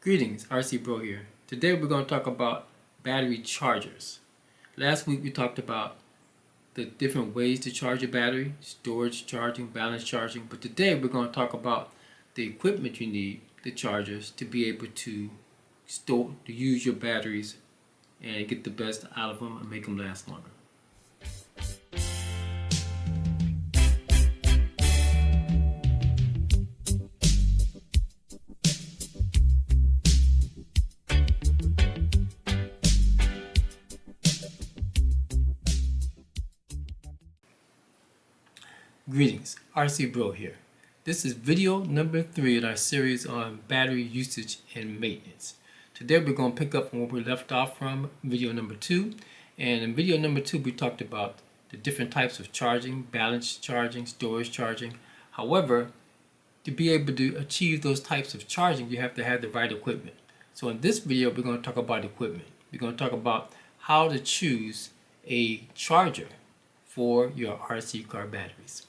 Greetings, RC Bro here. Today we're going to talk about battery chargers. Last week we talked about the different ways to charge your battery, storage charging, balance charging, but today we're going to talk about the equipment you need, the chargers, to be able to use your batteries and get the best out of them and make them last longer. Greetings, RC Bro here. This is video number 3 in our series on battery usage and maintenance. Today we're going to pick up where we left off from video number 2. And in video number 2 we talked about the different types of charging, balance charging, storage charging. However, to be able to achieve those types of charging, you have to have the right equipment. So in this video we're going to talk about equipment. We're going to talk about how to choose a charger for your RC car batteries.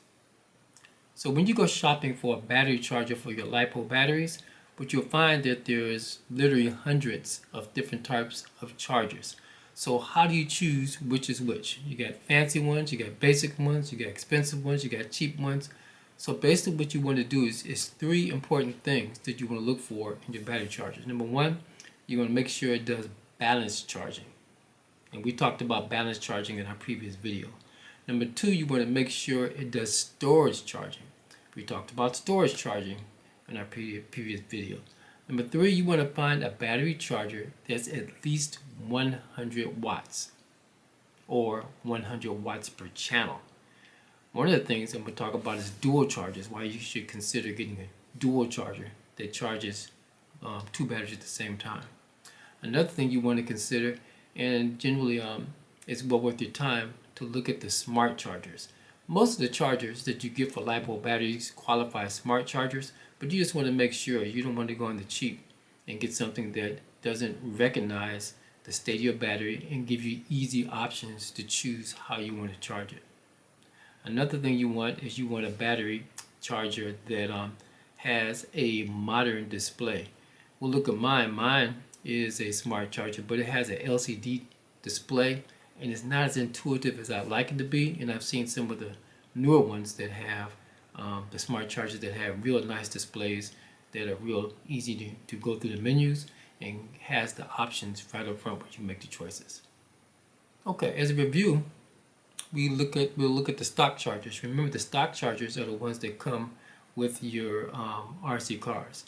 So when you go shopping for a battery charger for your LiPo batteries, what you'll find that there's literally hundreds of different types of chargers. So how do you choose which is which? You got fancy ones, you got basic ones, you got expensive ones, you got cheap ones. So basically what you want to do is 3 important things that you want to look for in your battery chargers. Number 1, you want to make sure it does balance charging. And we talked about balance charging in our previous video. Number 2, you want to make sure it does storage charging. We talked about storage charging in our previous video. Number 3, you want to find a battery charger that's at least 100 watts or 100 watts per channel. One of the things I'm going to talk about is dual chargers, why you should consider getting a dual charger that charges 2 batteries at the same time. Another thing you want to consider, and generally it's well worth your time, to look at the smart chargers. Most of the chargers that you get for LiPo batteries qualify as smart chargers, but you just want to make sure you don't want to go on the cheap and get something that doesn't recognize the state of your battery and give you easy options to choose how you want to charge it. Another thing you want is you want a battery charger that has a modern display. We'll look at mine. Mine is a smart charger, but it has an LCD display, and it's not as intuitive as I'd like it to be. And I've seen some of the newer ones that have the smart chargers that have real nice displays that are real easy to go through the menus and has the options right up front where you make the choices. Okay, as a review, we'll look at the stock chargers. Remember, the stock chargers are the ones that come with your RC cars.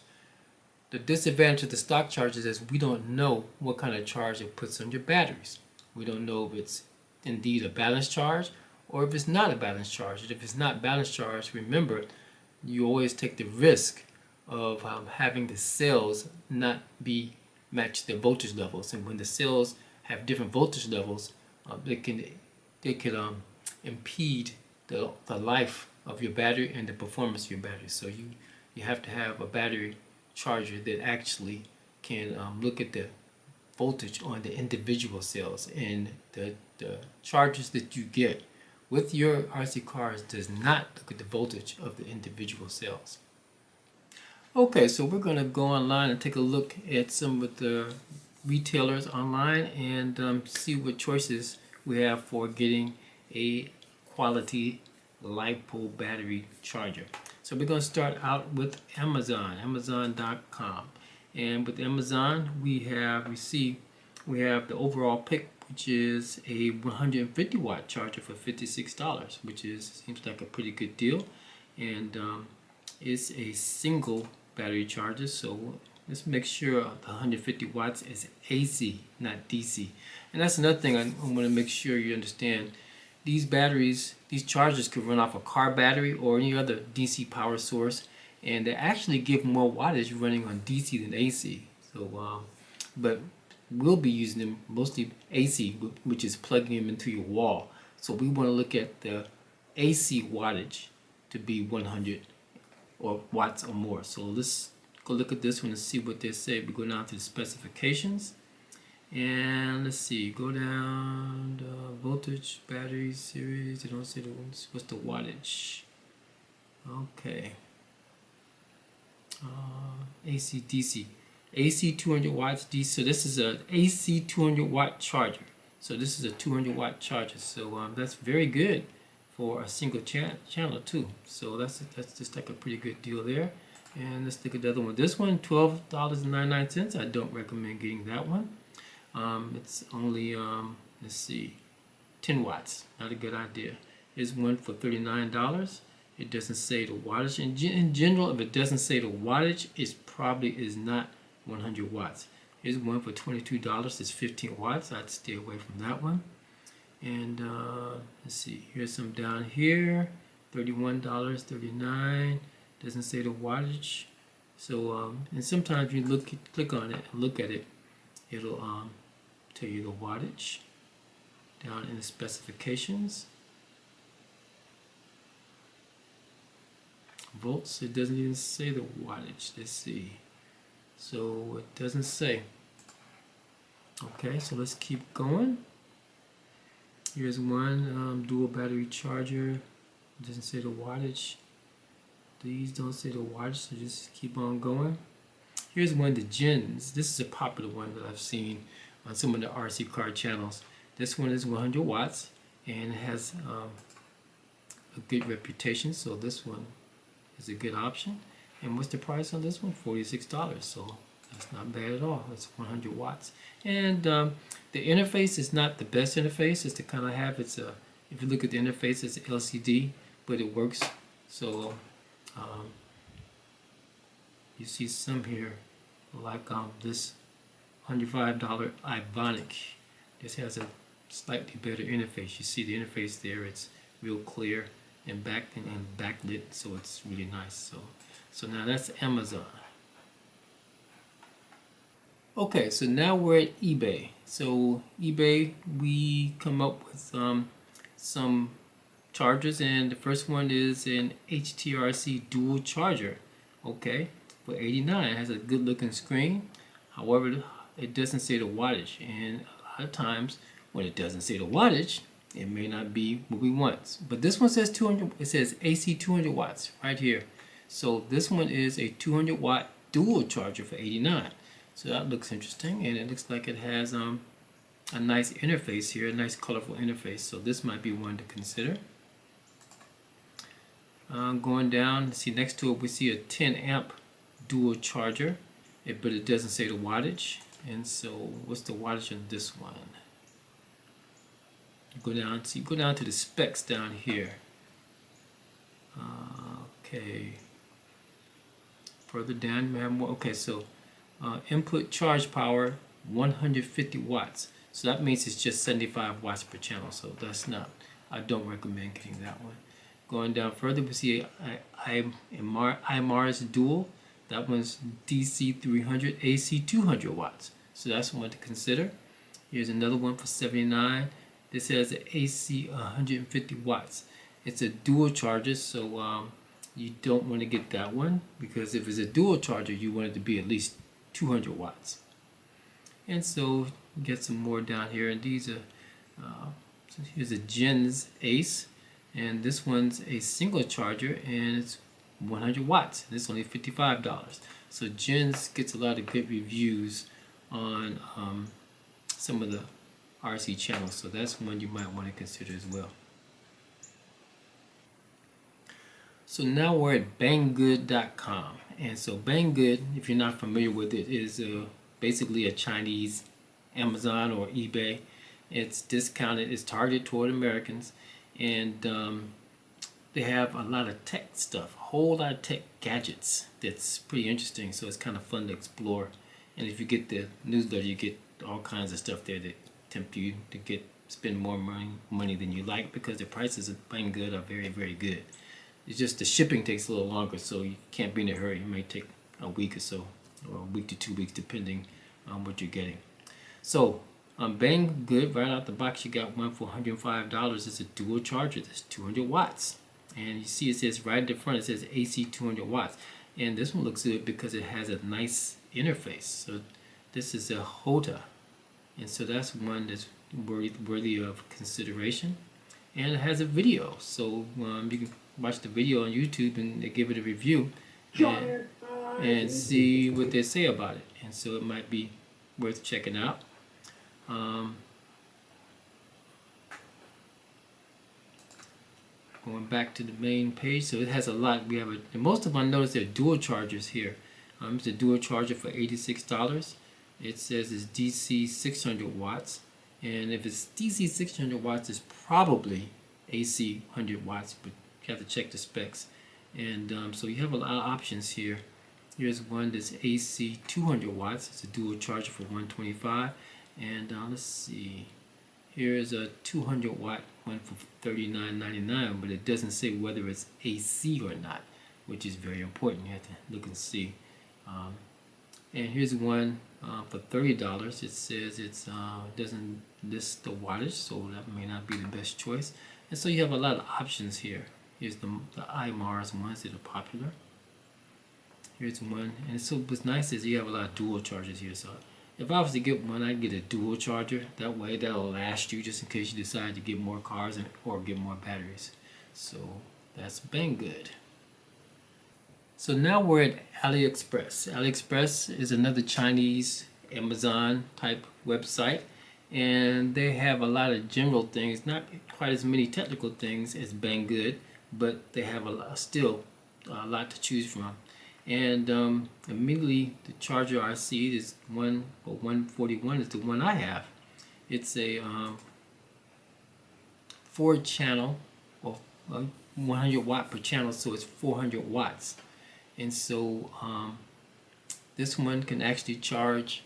The disadvantage of the stock chargers is we don't know what kind of charge it puts on your batteries. We don't know if it's indeed a balanced charge or if it's not a balanced charge. And if it's not balanced charge, remember, you always take the risk of having the cells not be match their voltage levels. And when the cells have different voltage levels, they can impede the life of your battery and the performance of your battery. So you have to have a battery charger that actually can look at the voltage on the individual cells, and the chargers that you get with your RC cars does not look at the voltage of the individual cells. Okay, so we're going to go online and take a look at some of the retailers online and see what choices we have for getting a quality LiPo battery charger. So we're going to start out with Amazon, Amazon.com. And with Amazon, we have the overall pick, which is a 150 watt charger for $56, which seems like a pretty good deal. And it's a single battery charger, so let's make sure the 150 watts is AC, not DC. And that's another thing I want to make sure you understand. These batteries, these chargers could run off a car battery or any other DC power source, and they actually give more wattage running on DC than AC. So, but we'll be using them mostly AC, which is plugging them into your wall. So we want to look at the AC wattage to be 100 or watts or more. So let's go look at this one and see what they say. We go down to the specifications, and let's see. Go down the voltage, battery series. They don't say the ones. What's the wattage? Okay. AC/DC. AC 200 watts DC. So this is a AC 200 watt charger. So this is a 200 watt charger. So that's very good for a single channel too. So that's just like a pretty good deal there. And let's look at the other one. This one, $12.99. I don't recommend getting that one. It's only let's see, 10 watts. Not a good idea. Here's one for $39. It doesn't say the wattage. In general, if it doesn't say the wattage, it probably is not 100 watts. Here's one for $22. It's 15 watts. I'd stay away from that one. And let's see. Here's some down here. $31.39. Doesn't say the wattage. So and sometimes you click on it and look at it. It'll tell you the wattage down in the specifications. Volts, it doesn't even say the wattage. Let's see. So it doesn't say. Okay, so let's keep going. Here's one dual battery charger. It doesn't say the wattage. These don't say the wattage, so just keep on going. Here's one, the Gens. This is a popular one that I've seen on some of the RC car channels. This one is 100 watts and it has a good reputation, so this one is a good option. And what's the price on this one? $46. So that's not bad at all. It's 100 watts. And the interface is not the best interface. It's to kind of have, if you look at the interface, it's LCD, but it works. So you see some here, like this $105 Ivonic. This has a slightly better interface. You see the interface there, it's real clear and backlit, so it's really nice. So now that's Amazon. Okay, so now we're at eBay. So eBay, we come up with some chargers, and the first one is an HTRC dual charger. Okay, for $89. It has a good looking screen. However, it doesn't say the wattage, and a lot of times when it doesn't say the wattage, it may not be what we want. But this one says 200. It says AC 200 watts right here. So this one is a 200 watt dual charger for $89. So that looks interesting, and it looks like it has a nice interface here, a nice colorful interface. So this might be one to consider. Going down, see next to it we see a 10 amp dual charger, but it doesn't say the wattage. And so what's the wattage on this one? Go down to the specs down here. Okay, further down we have more. Okay, so input charge power 150 watts. So that means it's just 75 watts per channel. So that's not, I don't recommend getting that one. Going down further, we see iMARS Dual. That one's DC 300, AC 200 watts. So that's one to consider. Here's another one for $79. This has an AC 150 watts. It's a dual charger, so you don't want to get that one, because if it's a dual charger, you want it to be at least 200 watts. And so get some more down here, and these are so here's a Gens Ace, and this one's a single charger, and it's 100 watts, and it's only $55. So Gens gets a lot of good reviews on some of the RC channels, so that's one you might want to consider as well. So now we're at Banggood.com, and so Banggood, if you're not familiar with it, is basically a Chinese Amazon or eBay. It's discounted, it's targeted toward Americans, and they have a lot of tech stuff, a whole lot of tech gadgets that's pretty interesting, so it's kind of fun to explore. And if you get the newsletter, you get all kinds of stuff there that tempt you to spend more money than you like, because the prices of Banggood are very, very good. It's just the shipping takes a little longer, so you can't be in a hurry. It may take a week or so, or a week to 2 weeks, depending on what you're getting. So Banggood, right out the box, you got one for $105. It's a dual charger. That's 200 watts. And you see it says right at the front, it says AC 200 watts. And this one looks good because it has a nice interface. So this is a HOTA. And so that's one that's worthy of consideration. And it has a video. So you can watch the video on YouTube and they give it a review. And and see what they say about it. And so it might be worth checking out. Going back to the main page, so it has a lot. We have and most of them, I notice they're dual chargers here. It's a dual charger for $86. It says it's DC 600 watts, and if it's DC 600 watts, it's probably AC 100 watts, but you have to check the specs. And so you have a lot of options here. Here's one that's AC 200 watts. It's a dual charger for $125. And let's see. Here's a 200 watt one for $39.99, but it doesn't say whether it's AC or not, which is very important. You have to look and see. And here's one for $30. It says it doesn't list the wattage, so that may not be the best choice. And so you have a lot of options here. Here's the iMars ones that are popular. Here's one, and so what's nice is you have a lot of dual chargers here. So if I was to get one, I'd get a dual charger. That way that'll last you just in case you decide to get more cars or get more batteries. So that's Banggood. So now we're at AliExpress. AliExpress is another Chinese Amazon type website, and they have a lot of general things, not quite as many technical things as Banggood, but they have still a lot to choose from. And immediately the charger I see is 141 is the one I have. It's a 4-channel or 100 watt per channel, so it's 400 watts. And so this one can actually charge,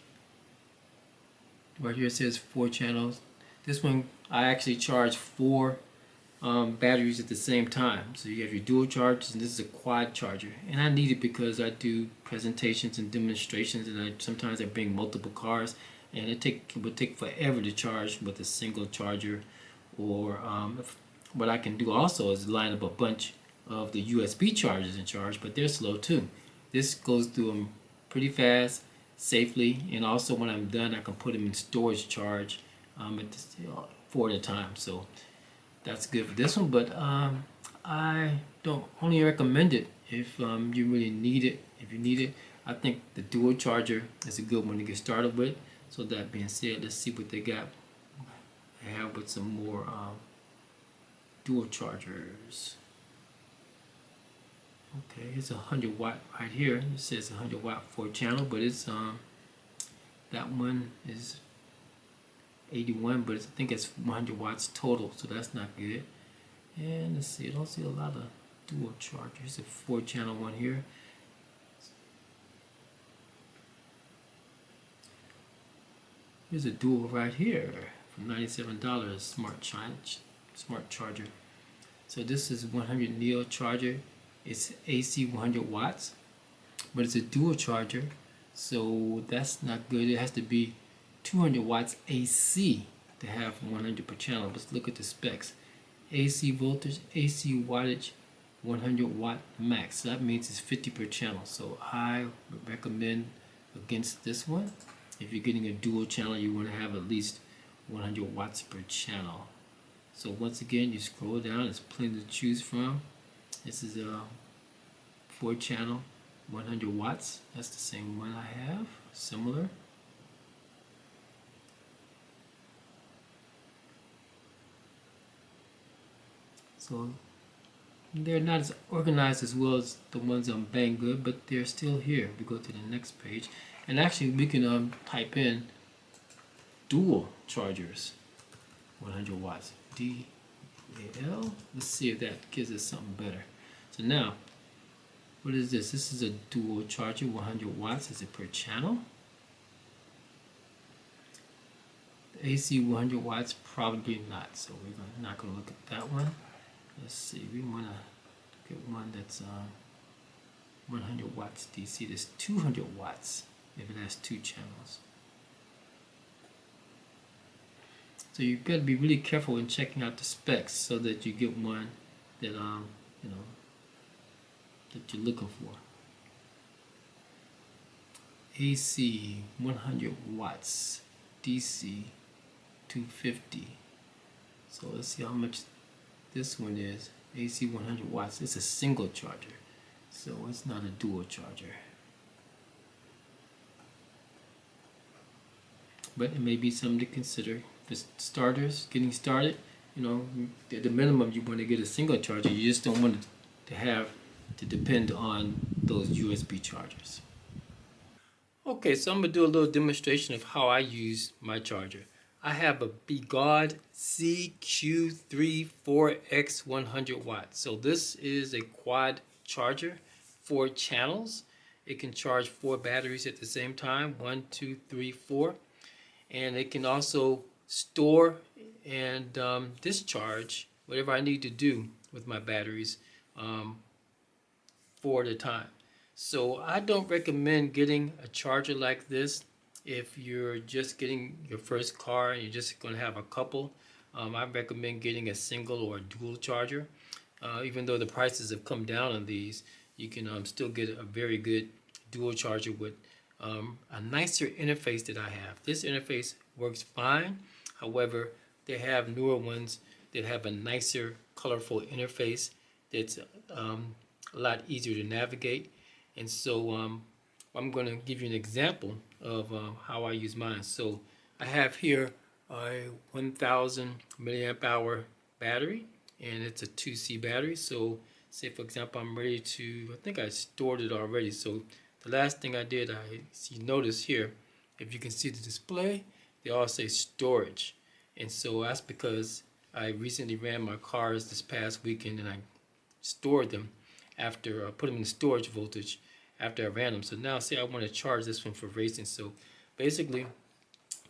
right here it says 4 channels. This one I actually charge 4 batteries at the same time. So you have your dual chargers, and this is a quad charger. And I need it because I do presentations and demonstrations, and sometimes I bring multiple cars, and it would take forever to charge with a single charger. Or what I can do also is line up a bunch of the USB chargers and charge, but they're slow too. This goes through them pretty fast, safely, and also when I'm done, I can put them in storage charge at 4 at a time. So that's good for this one, but I don't only recommend it if you really need it. If you need it, I think the dual charger is a good one to get started with. So that being said, let's see what they got. I have with some more dual chargers. Okay, it's 100 watt right here. It says 100 watt 4-channel, but it's that one is 81, but I think it's 100 watts total, so that's not good. And let's see, I don't see a lot of dual chargers. A 4-channel one here. Here's a dual right here for $97. Smart charger. So this is 100 Neo charger. It's AC 100 watts, but it's a dual charger, so that's not good. It has to be 200 watts AC to have 100 per channel. Let's look at the specs. AC voltage, AC wattage, 100 watt max. So that means it's 50 per channel. So I would recommend against this one. If you're getting a dual channel, you want to have at least 100 watts per channel. So once again, you scroll down, there's plenty to choose from. This is a 4-channel, 100 watts. That's the same one I have, similar. So they're not as organized as well as the ones on Banggood, but they're still here. We go to the next page, and actually we can type in dual chargers, 100 watts, DAL. Let's see if that gives us something better. So now, what is this? This is a dual charger, 100 watts. Is it per channel? The AC 100 watts, probably not. So we're not going to look at that one. Let's see. We want to get one that's 100 watts DC. There's 200 watts if it has 2 channels. So you've got to be really careful in checking out the specs so that you get one that that you're looking for. AC 100 watts, DC 250. So let's see how much this one is. AC 100 watts. It's a single charger, so it's not a dual charger. but it may be something to consider. For starters, getting started, you know, at the minimum you want to get a single charger. You just don't want to have to depend on those USB chargers. Okay, so I'm going to do a little demonstration of how I use my charger. I have a Begod CQ34X 100 watts. So this is a quad charger, 4 channels. It can charge 4 batteries at the same time, 1, 2, 3, 4. And it can also store and discharge whatever I need to do with my batteries 4 at a time. So I don't recommend getting a charger like this if you're just getting your first car and you're just going to have a couple. I recommend getting a single or a dual charger. Even though the prices have come down on these, you can still get a very good dual charger with a nicer interface that I have. This interface works fine. However, they have newer ones that have a nicer, colorful interface that's a lot easier to navigate. And so I'm going to give you an example of how I use mine. So I have here a 1000 milliamp hour battery, and it's a 2C battery. So say for example I'm ready to, I think I stored it already. So the last thing I did, you notice here, if you can see the display, they all say storage. And so that's because I recently ran my cars this past weekend and I stored them after I put them in storage voltage after I ran them. So now say I want to charge this one for racing. So basically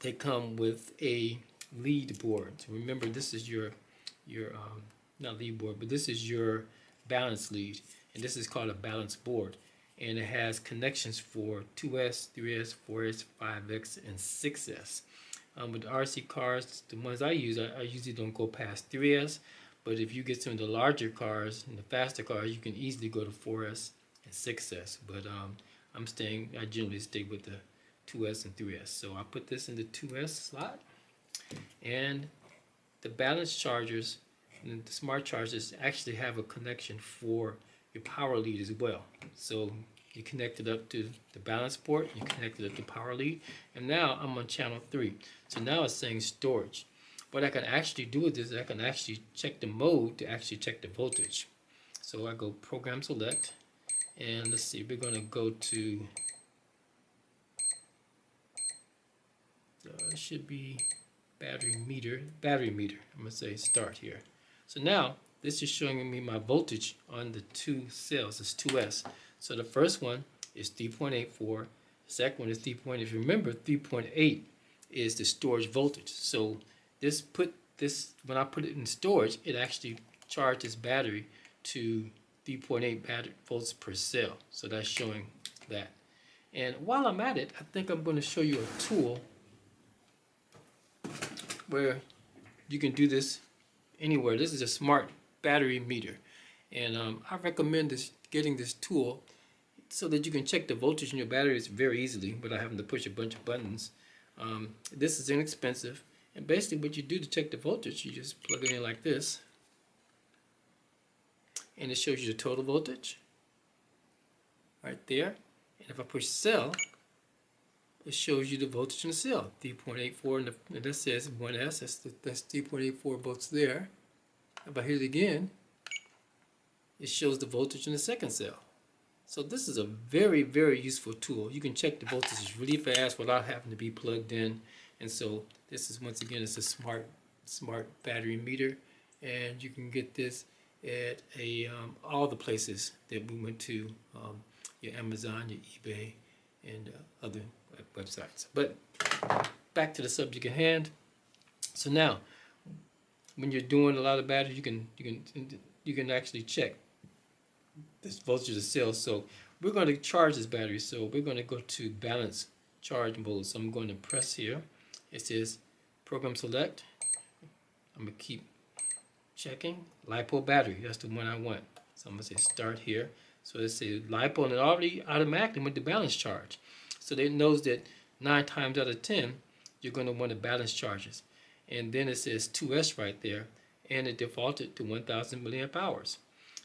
they come with a lead board. So remember, this is your not lead board, but this is your balance lead, and this is called a balance board, and it has connections for 2S, 3S, 4S, 5X, and 6S. With RC cars, the ones I use, I usually don't go past 3S, but if you get some of the larger cars and the faster cars, you can easily go to 4S and 6S. But I generally stay with the 2S and 3S. So I put this in the 2S slot, and the balance chargers and the smart chargers actually have a connection for your power lead as well. So you connect it up to the balance port, you connect it up to power lead, and now I'm on channel 3. So now it's saying storage. What I can actually do with this is I can actually check the mode to actually check the voltage. So I go program select, and let's see, we're going to go to, it should be battery meter. I'm going to say start here. So now this is showing me my voltage on the 2 cells. It's 2S. So the first one is 3.84. The second one is 3.8. If you remember, 3.8 is the storage voltage. So when I put it in storage, it actually charged this battery to 3.8 volts per cell. So that's showing that. And while I'm at it, I think I'm going to show you a tool where you can do this anywhere. This is a smart battery meter, and I recommend getting this tool so that you can check the voltage in your batteries very easily without having to push a bunch of buttons. This is inexpensive, and basically what you do to check the voltage, you just plug it in like this, and it shows you the total voltage right there. And if I push cell, it shows you the voltage in the cell, 3.84, and that says 1S, that's 3.84 volts there. If I hit it again, it shows the voltage in the second cell. So this is a very, very useful tool. You can check the voltages really fast without having to be plugged in. And so this is, once again, it's a smart battery meter, and you can get this at all the places that we went to, your Amazon, your eBay, and other websites. But back to the subject at hand. So now, when you're doing a lot of batteries, you can actually check this voltage of the cell. So we're going to charge this battery. So we're going to go to balance charge mode. So I'm going to press here. It says program select. I'm going to keep checking LiPo battery. That's the one I want. So I'm going to say start here. So it says LiPo, and it already automatically went to balance charge. So it knows that 9 times out of 10, you're going to want to balance charges. And then it says 2S right there, and it defaulted to 1000 milliamp hours.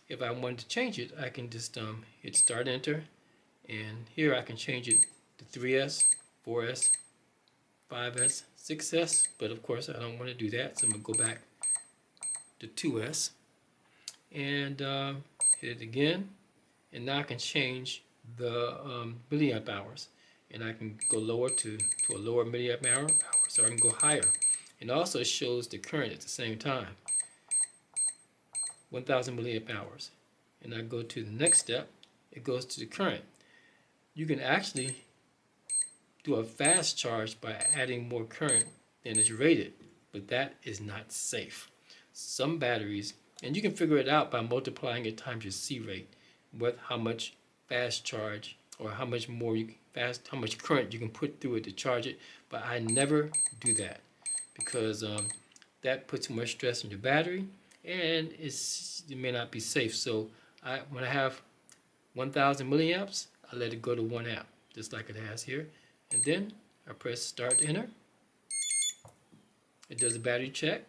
If I wanted to change it, I can just hit start enter, and here I can change it to 3S, 4S, 5S, 6S, but of course I don't want to do that, so I'm going to go back to 2S and hit it again, and now I can change the milliamp hours, and I can go lower to a lower milliamp hour, so I can go higher. And also it shows the current at the same time, 1000 milliamp hours. And I go to the next step, it goes to the current. You can actually do a fast charge by adding more current than is rated, but that is not safe. Some batteries, and you can figure it out by multiplying it times your C rate with how much fast charge or how much more how much current you can put through it to charge it. But I never do that because that puts too much stress on your battery, and it may not be safe. So when I have 1000 milliamps, I let it go to 1 amp, just like it has here. And then I press start enter. It does a battery check,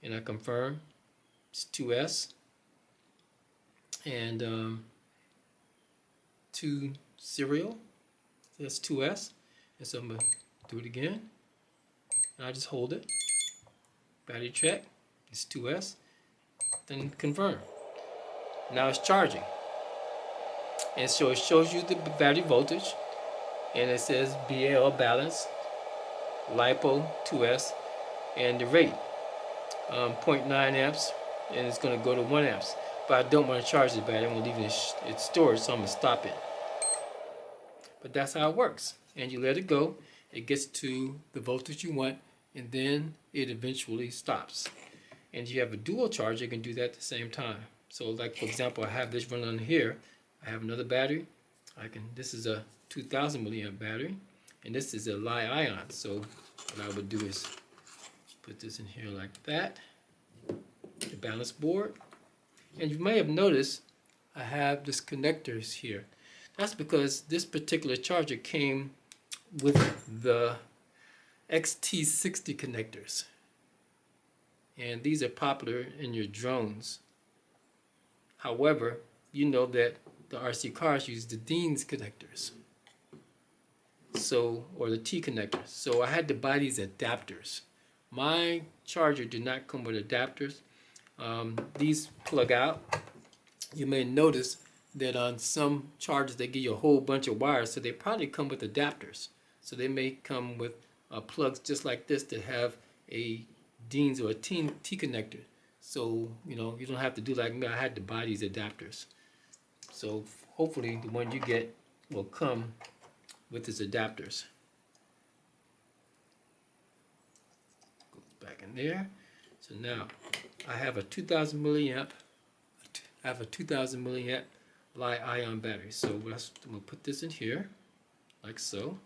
and I confirm it's 2S and 2 serial. So that's 2S. And so I'm going to do it again. And I just hold it. Battery check. It's 2S. Then confirm. Now it's charging. And so it shows you the battery voltage. And it says BAL balance, LiPo 2S, and the rate 0.9 amps, and it's going to go to 1 amps. But I don't want to charge the battery. I'm going to leave it in storage, so I'm going to stop it. But that's how it works. And you let it go. It gets to the voltage you want, and then it eventually stops. And if you have a dual charger, you can do that at the same time. So like, for example, I have this running on here. I have another battery. This is a 2000 milliamp battery, and this is a Li-ion. So what I would do is put this in here like that, the balance board. And you may have noticed I have this connectors here. That's because this particular charger came with the XT60 connectors, and these are popular in your drones. However, you know that the RC cars use the Dean's connectors, or the T connectors. So I had to buy these adapters. My charger did not come with adapters. These plug out. You may notice that on some chargers they give you a whole bunch of wires, so they probably come with adapters. So they may come with plugs just like this that have a Dean's or a T connector. So you don't have to do like me. I had to buy these adapters. So hopefully the one you get will come with its adapters. Goes back in there. So now I have a 2000 milliamp. I have a 2000 milliamp Li-ion battery. So I'm going to put this in here, like so.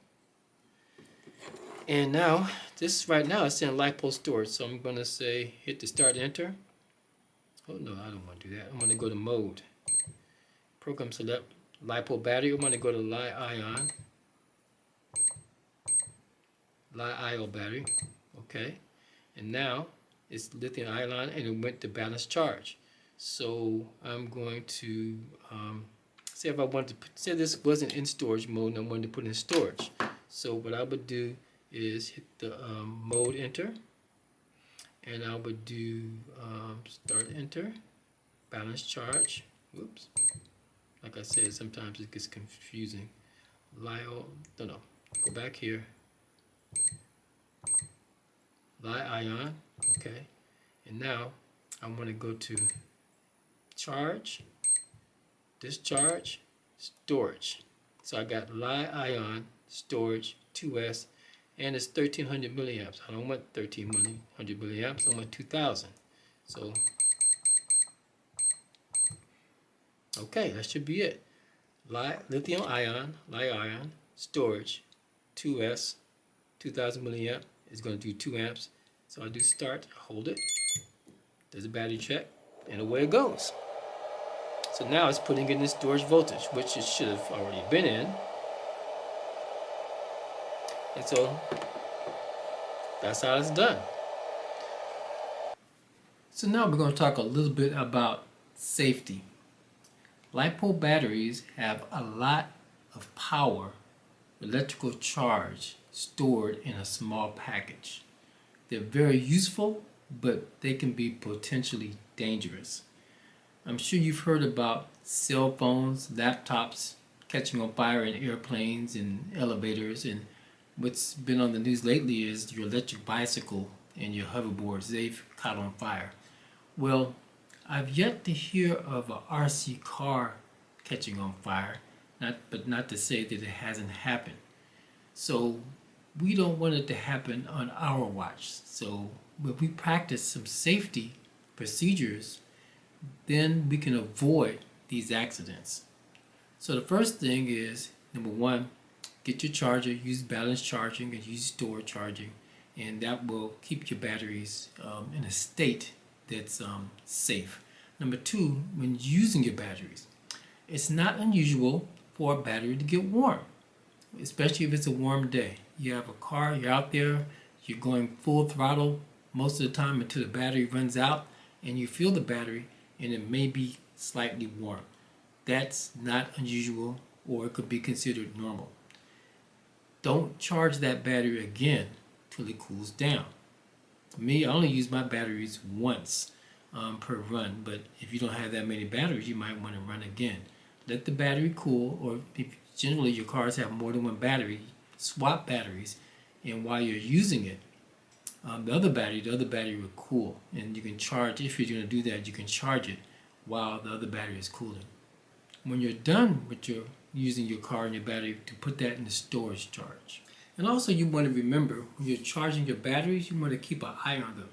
And now this right now is in LiPo storage. So I'm going to say hit the start enter. Oh no, I don't want to do that. I'm going to go to mode. Program select LiPo battery. I'm going to go to Li-ion. Li-ion battery. Okay. And now it's lithium ion, and it went to balance charge. So I'm going to say if I wanted to say this wasn't in storage mode and I wanted to put it in storage. So what I would do is hit the mode enter, and I would do start enter, balance charge. Whoops. Like I said, sometimes it gets confusing. Go back here. Li-ion, okay. And now I want to go to charge, discharge, storage. So I got Li-ion, storage, 2S, and it's 1300 milliamps. I don't want 1300 milliamps, I want 2000. So, okay, that should be it. Lithium ion, Li-ion, storage, 2S, 2000 milliamp is going to do 2 amps. So I do start, hold it, there's a battery check, and away it goes. So now it's putting in the storage voltage, which it should have already been in. And so that's how it's done. So now we're going to talk a little bit about safety. LiPo batteries have a lot of power, electrical charge, stored in a small package. They're very useful, but they can be potentially dangerous. I'm sure you've heard about cell phones, laptops catching on fire in airplanes and elevators, and what's been on the news lately is your electric bicycle and your hoverboards. They've caught on fire. Well, I've yet to hear of a RC car catching on fire, not to say that it hasn't happened. So we don't want it to happen on our watch. So if we practice some safety procedures, then we can avoid these accidents. So the first thing is, number one, get your charger, use balance charging and use store charging, and that will keep your batteries in a state that's safe. Number two, when using your batteries, it's not unusual for a battery to get warm, especially if it's a warm day. You have a car, you're out there, you're going full throttle most of the time until the battery runs out, and you feel the battery and it may be slightly warm. That's not unusual, or it could be considered normal. Don't charge that battery again till it cools down. For me, I only use my batteries once per run, but if you don't have that many batteries, you might want to run again. Let the battery cool, or if generally your cars have more than one battery, swap batteries, and while you're using it, the other battery will cool, and you can charge. If you're going to do that, you can charge it while the other battery is cooling. When you're done with using your car and your battery, to put that in the storage charge. And also, you want to remember, when you're charging your batteries, you want to keep an eye on them.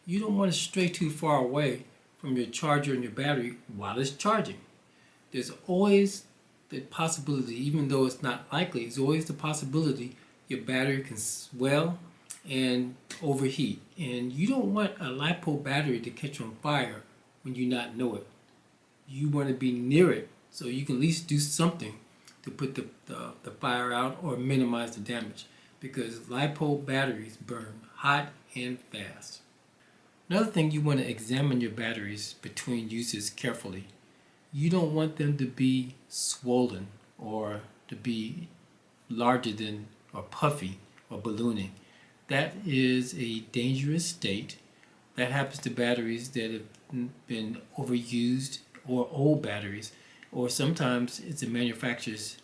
You don't want to stray too far away from your charger and your battery while it's charging. There's always the possibility, even though it's not likely, there's always the possibility your battery can swell and overheat. And you don't want a LiPo battery to catch on fire when you not know it. You want to be near it so you can at least do something to put the fire out or minimize the damage, because LiPo batteries burn hot and fast. Another thing, you want to examine your batteries between uses carefully. You don't want them to be swollen or to be larger than or puffy or ballooning. That is a dangerous state. That happens to batteries that have been overused, or old batteries, or sometimes it's a manufacturer's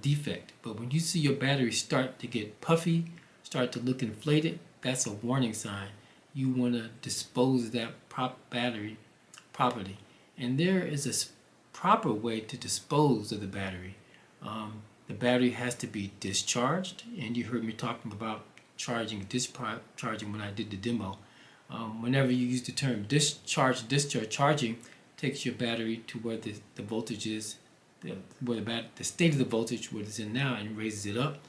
defect. But when you see your battery start to get puffy, start to look inflated, that's a warning sign. You want to dispose of that battery properly. And there is a proper way to dispose of the battery. The battery has to be discharged, and you heard me talking about charging and discharging when I did the demo. Whenever you use the term discharge, charging takes your battery to where the voltage is, the state of the voltage where it's in now, and raises it up.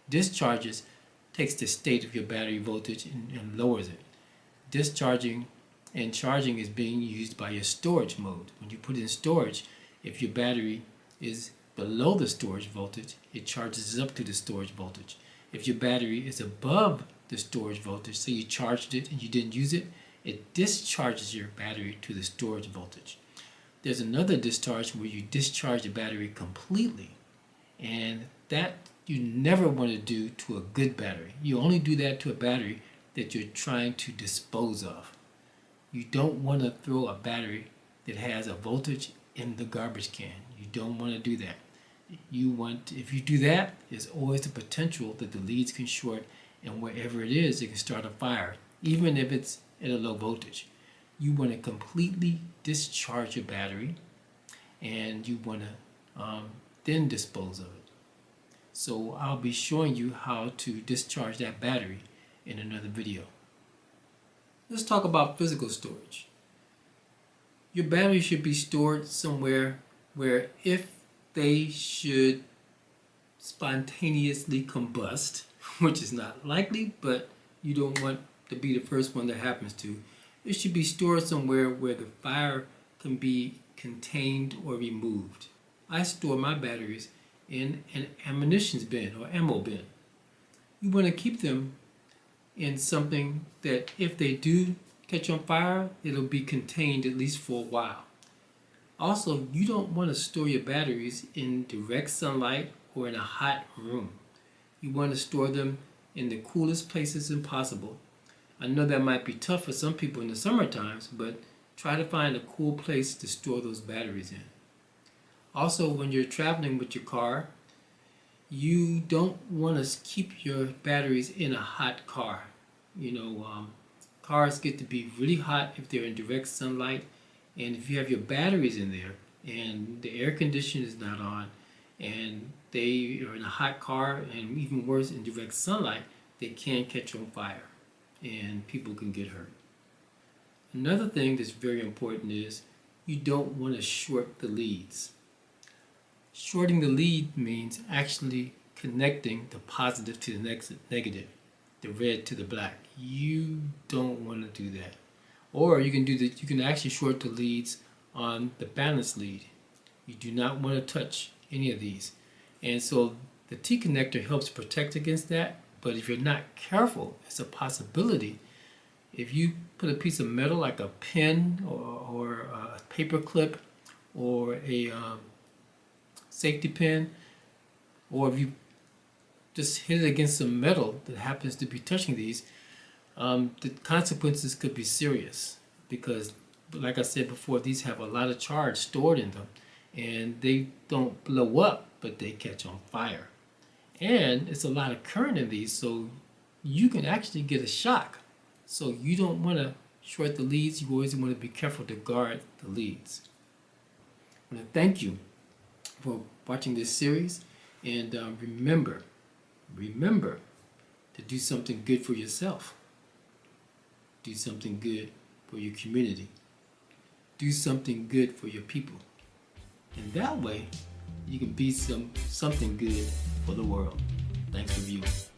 Discharges takes the state of your battery voltage and lowers it. Discharging and charging is being used by your storage mode. When you put it in storage, if your battery is below the storage voltage, it charges up to the storage voltage. If your battery is above the storage voltage, so you charged it and you didn't use it, it discharges your battery to the storage voltage. There's another discharge where you discharge the battery completely, and that you never want to do to a good battery. You only do that to a battery that you're trying to dispose of. You don't want to throw a battery that has a voltage in the garbage can. You don't want to do that. If you do that, there's always the potential that the leads can short, and wherever it is, it can start a fire, even if it's at a low voltage. You want to completely discharge your battery, and you want to then dispose of it. So I'll be showing you how to discharge that battery in another video. Let's talk about physical storage. Your battery should be stored somewhere where, if they should spontaneously combust, which is not likely, but you don't want to be the first one that happens to, it should be stored somewhere where the fire can be contained or removed. I store my batteries in an ammunition bin or ammo bin. You want to keep them in something that, if they do catch on fire, it'll be contained at least for a while. Also, you don't want to store your batteries in direct sunlight or in a hot room. You want to store them in the coolest places possible. I know that might be tough for some people in the summer times, but try to find a cool place to store those batteries in. Also, when you're traveling with your car, you don't want to keep your batteries in a hot car. Cars get to be really hot if they're in direct sunlight, and if you have your batteries in there and the air conditioner is not on and they are in a hot car, and even worse in direct sunlight, they can catch on fire and people can get hurt. Another thing that's very important is you don't want to short the leads. Shorting the lead means actually connecting the positive to the negative, the red to the black. You don't want to do that. Or you can actually short the leads on the balance lead. You do not want to touch any of these. And so the T connector helps protect against that, but if you're not careful, it's a possibility. If you put a piece of metal like a pen or a paper clip or a safety pin, or if you just hit it against some metal that happens to be touching these, the consequences could be serious because, like I said before, these have a lot of charge stored in them and they don't blow up, but they catch on fire. And it's a lot of current in these, so you can actually get a shock. So you don't want to short the leads. You always want to be careful to guard the leads. I want to thank you for watching this series, and remember to do something good for yourself. Do something good for your community. Do something good for your people. And that way, you can be something good for the world. Thanks for viewing.